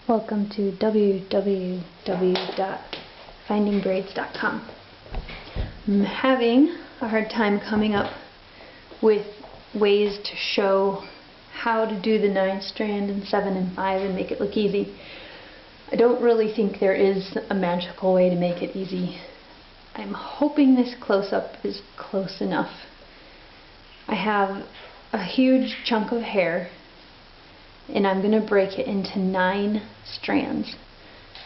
Welcome to www.findingbraids.com. I'm having a hard time coming up with ways to show how to do the 9-strand and 7 and 5 and make it look easy. I don't really think there is a magical way to make it easy. I'm hoping this close-up is close enough. I have a huge chunk of hair and I'm going to break it into 9 strands.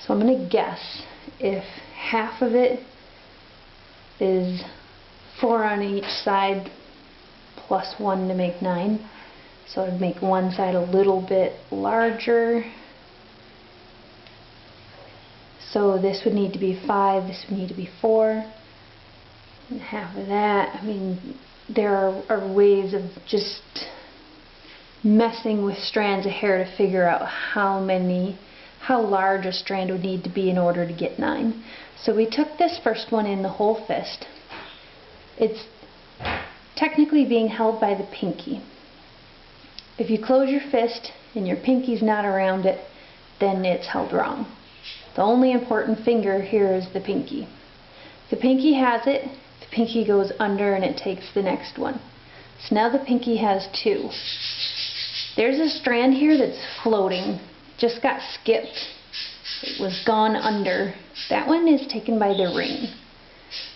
So I'm going to guess if half of it is 4 on each side plus 1 to make 9. So I'd make one side a little bit larger. So this would need to be 5, this would need to be 4. And half of that, I mean, there are ways of just messing with strands of hair to figure out how large a strand would need to be in order to get 9. So we took this first one in the whole fist. It's technically being held by the pinky. If you close your fist and your pinky's not around it, then it's held wrong. The only important finger here is the pinky. The pinky has it, the pinky goes under and it takes the next one. So now the pinky has 2. There's a strand here that's floating, just got skipped. It was gone under. That one is taken by the ring.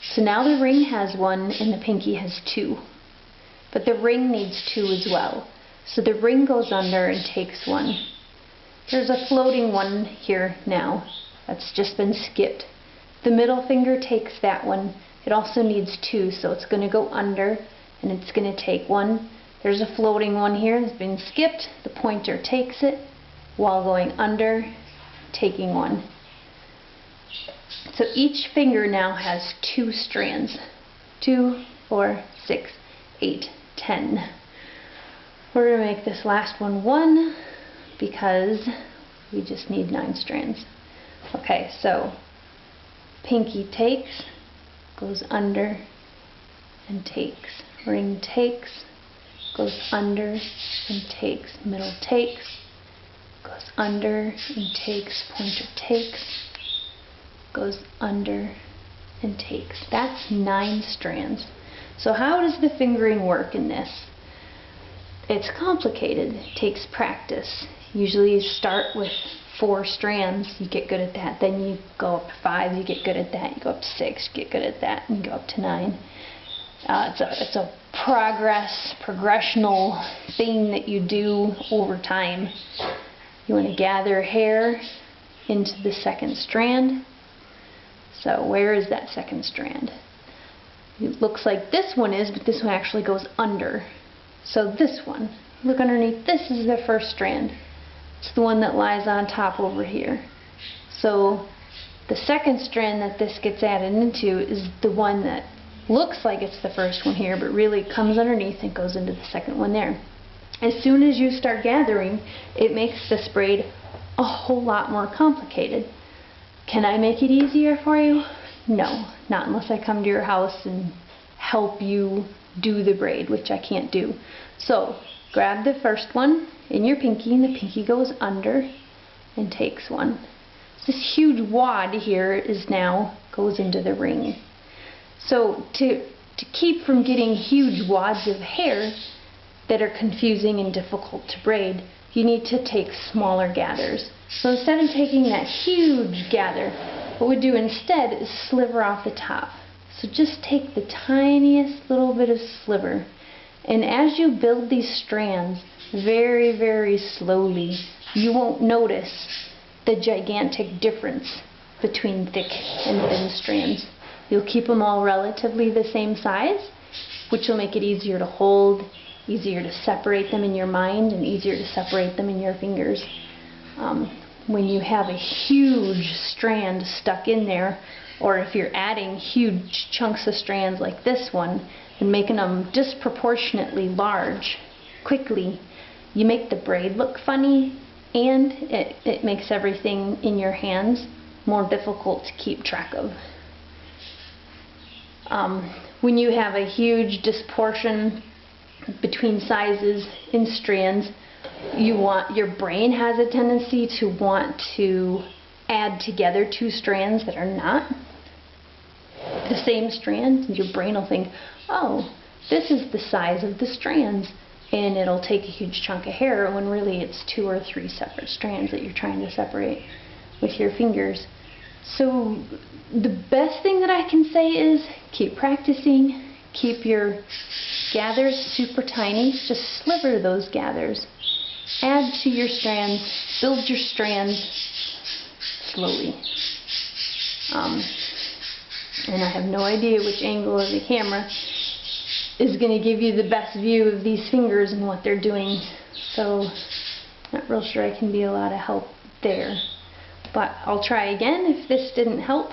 So now the ring has 1 and the pinky has 2. But the ring needs 2 as well. So the ring goes under and takes 1. There's a floating one here now. That's just been skipped. The middle finger takes that one. It also needs 2, so it's going to go under and it's going to take 1. There's a floating one here that's been skipped. The pointer takes it while going under, taking 1. So each finger now has 2 strands. 2, 4, 6, 8, 10. We're going to make this last one 1 because we just need 9 strands. Okay, so pinky takes, goes under and takes. Ring takes, goes under and takes. Middle takes, goes under and takes. Pointer takes, goes under and takes. That's 9 strands. So how does the fingering work in this? It's complicated. It takes practice. Usually you start with 4 strands, you get good at that. Then you go up to 5, you get good at that. You go up to 6, you get good at that, and you go up to 9. It's a progressional thing that you do over time. You want to gather hair into the 2nd strand. So where is that 2nd strand? It looks like this one is, but this one actually goes under. So this one, look underneath, this is the 1st strand. It's the one that lies on top over here. So the 2nd strand that this gets added into is the one that looks like it's the 1st one here, but really comes underneath and goes into the 2nd one there. As soon as you start gathering, it makes this braid a whole lot more complicated. Can I make it easier for you? No, not unless I come to your house and help you do the braid, which I can't do. So grab the 1st one in your pinky, and the pinky goes under and takes 1. This huge wad here is now goes into the ring. So to keep from getting huge wads of hair that are confusing and difficult to braid, you need to take smaller gathers. So instead of taking that huge gather, what we do instead is sliver off the top. So just take the tiniest little bit of sliver. And as you build these strands very, very slowly, you won't notice the gigantic difference between thick and thin strands. You'll keep them all relatively the same size, which will make it easier to hold, easier to separate them in your mind, and easier to separate them in your fingers. When you have a huge strand stuck in there, or if you're adding huge chunks of strands like this one and making them disproportionately large quickly, you make the braid look funny, and it makes everything in your hands more difficult to keep track of. When you have a huge disproportion between sizes in strands, Your brain has a tendency to want to add together two strands that are not the same strand. Your brain will think, oh, this is the size of the strands, and it'll take a huge chunk of hair when really it's 2 or 3 separate strands that you're trying to separate with your fingers. So the best thing that I can say is keep practicing, keep your gathers super tiny, just sliver those gathers. Add to your strands, build your strands slowly. And I have no idea which angle of the camera is going to give you the best view of these fingers and what they're doing. So, not real sure I can be a lot of help there. But I'll try again if this didn't help.